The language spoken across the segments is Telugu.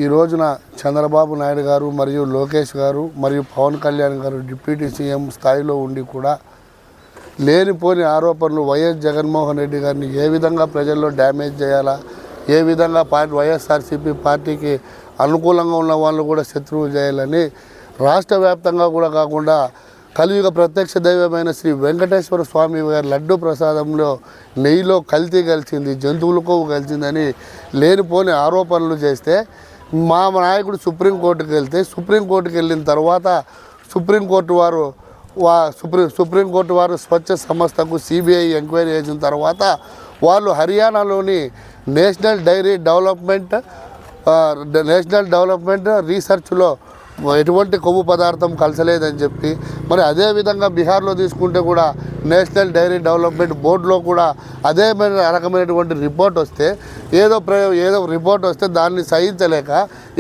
ఈ రోజున చంద్రబాబు నాయుడు గారు మరియు లోకేష్ గారు మరియు పవన్ కళ్యాణ్ గారు డిప్యూటీ సీఎం స్థాయిలో ఉండి కూడా లేనిపోని ఆరోపణలు వైఎస్ జగన్మోహన్ రెడ్డి గారిని ఏ విధంగా ప్రజల్లో డ్యామేజ్ చేయాలా, ఏ విధంగా వైఎస్ఆర్సీపీ పార్టీకి అనుకూలంగా ఉన్న వాళ్ళు కూడా శత్రువు చేయాలని రాష్ట్ర వ్యాప్తంగా కూడా కాకుండా కలియుగ ప్రత్యక్ష దైవమైన శ్రీ వెంకటేశ్వర స్వామి గారి లడ్డు ప్రసాదంలో నెయ్యిలో కల్తీ కలిసింది, జంతువుల కొవ్వు కలిసిందని లేనిపోని ఆరోపణలు చేస్తే మా నాయకుడు సుప్రీంకోర్టుకు వెళ్తే సుప్రీంకోర్టుకు వెళ్ళిన తర్వాత సుప్రీంకోర్టు వారు స్వచ్ఛ సంస్థకు సిబిఐ ఎంక్వైరీ చేసిన తర్వాత వాళ్ళు హర్యానాలోని నేషనల్ డెవలప్మెంట్ రీసెర్చ్లో ఎటువంటి కొవ్వు పదార్థం కలసలేదని చెప్పి, మరి అదేవిధంగా బీహార్లో తీసుకుంటే కూడా నేషనల్ డైరీ డెవలప్మెంట్ బోర్డులో కూడా అదే రకమైనటువంటి రిపోర్ట్ వస్తే ఏదో రిపోర్ట్ వస్తే దాన్ని సహించలేక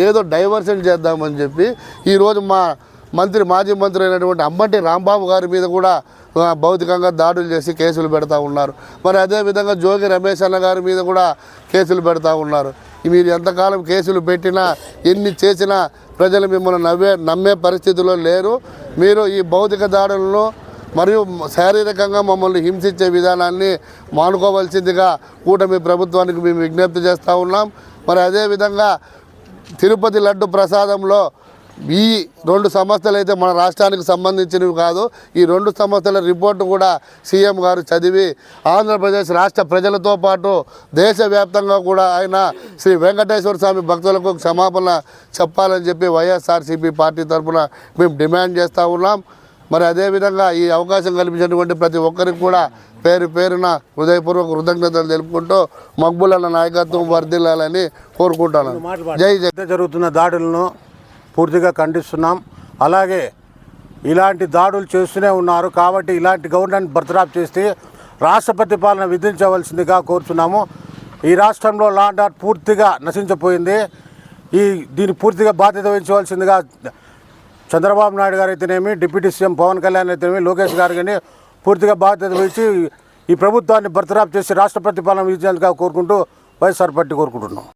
ఏదో డైవర్షన్ చేద్దామని చెప్పి ఈరోజు మా మాజీ మంత్రి అయినటువంటి అంబటి రాంబాబు గారి మీద కూడా భౌతికంగా దాడులు చేసి కేసులు పెడతా ఉన్నారు. మరి అదేవిధంగా జోగి రమేష్ అన్న గారి మీద కూడా కేసులు పెడతా ఉన్నారు. మీరు ఎంతకాలం కేసులు పెట్టినా ఎన్ని చేసినా ప్రజలు మిమ్మల్ని నమ్మే పరిస్థితిలో లేరు. మీరు ఈ భౌతిక దాడులను మరియు శారీరకంగా మమ్మల్ని హింసించే విధానాన్ని మానుకోవాల్సిందిగా కూటమి ప్రభుత్వానికి మేము విజ్ఞప్తి చేస్తూ ఉన్నాం. మరి అదేవిధంగా తిరుపతి లడ్డు ప్రసాదంలో ఈ 2 సంస్థలు అయితే మన రాష్ట్రానికి సంబంధించినవి కాదు. ఈ 2 సంస్థల రిపోర్టు కూడా సీఎం గారు చదివి ఆంధ్రప్రదేశ్ రాష్ట్ర ప్రజలతో పాటు దేశవ్యాప్తంగా కూడా ఆయన శ్రీ వెంకటేశ్వర స్వామి భక్తులకు క్షమాపణ చెప్పాలని చెప్పి వైఎస్ఆర్సీపీ పార్టీ తరఫున మేము డిమాండ్ చేస్తూ ఉన్నాం. మరి అదేవిధంగా ఈ అవకాశం కల్పించినటువంటి ప్రతి ఒక్కరికి కూడా పేరున హృదయపూర్వక కృతజ్ఞతలు తెలుపుకుంటూ మక్బుల్ అన్న నాయకత్వం వర్ధిల్లాలని కోరుకుంటాను. జై జరుగుతున్న దాడులను పూర్తిగా ఖండిస్తున్నాం. అలాగే ఇలాంటి దాడులు చేస్తూనే ఉన్నారు కాబట్టి ఇలాంటి గవర్నమెంట్ బర్తరాఫ్ చేస్తే రాష్ట్రపతి పాలన విధించవలసిందిగా కోరుతున్నాము. ఈ రాష్ట్రంలో లా అండ్ ఆర్డర్ పూర్తిగా నశించిపోయింది. దీన్ని పూర్తిగా బాధ్యత వహించవలసిందిగా చంద్రబాబు నాయుడు గారు అయితేనేమి, డిప్యూటీ సీఎం పవన్ కళ్యాణ్ అయితేనేమి, లోకేష్ గారు కానీ పూర్తిగా బాధ్యత వహించి ఈ ప్రభుత్వాన్ని బర్తరాఫ్ చేసి రాష్ట్రపతి పాలన విధించేందుకు కోరుకుంటూ వైఎస్ఆర్ పార్టీ కోరుకుంటున్నాం.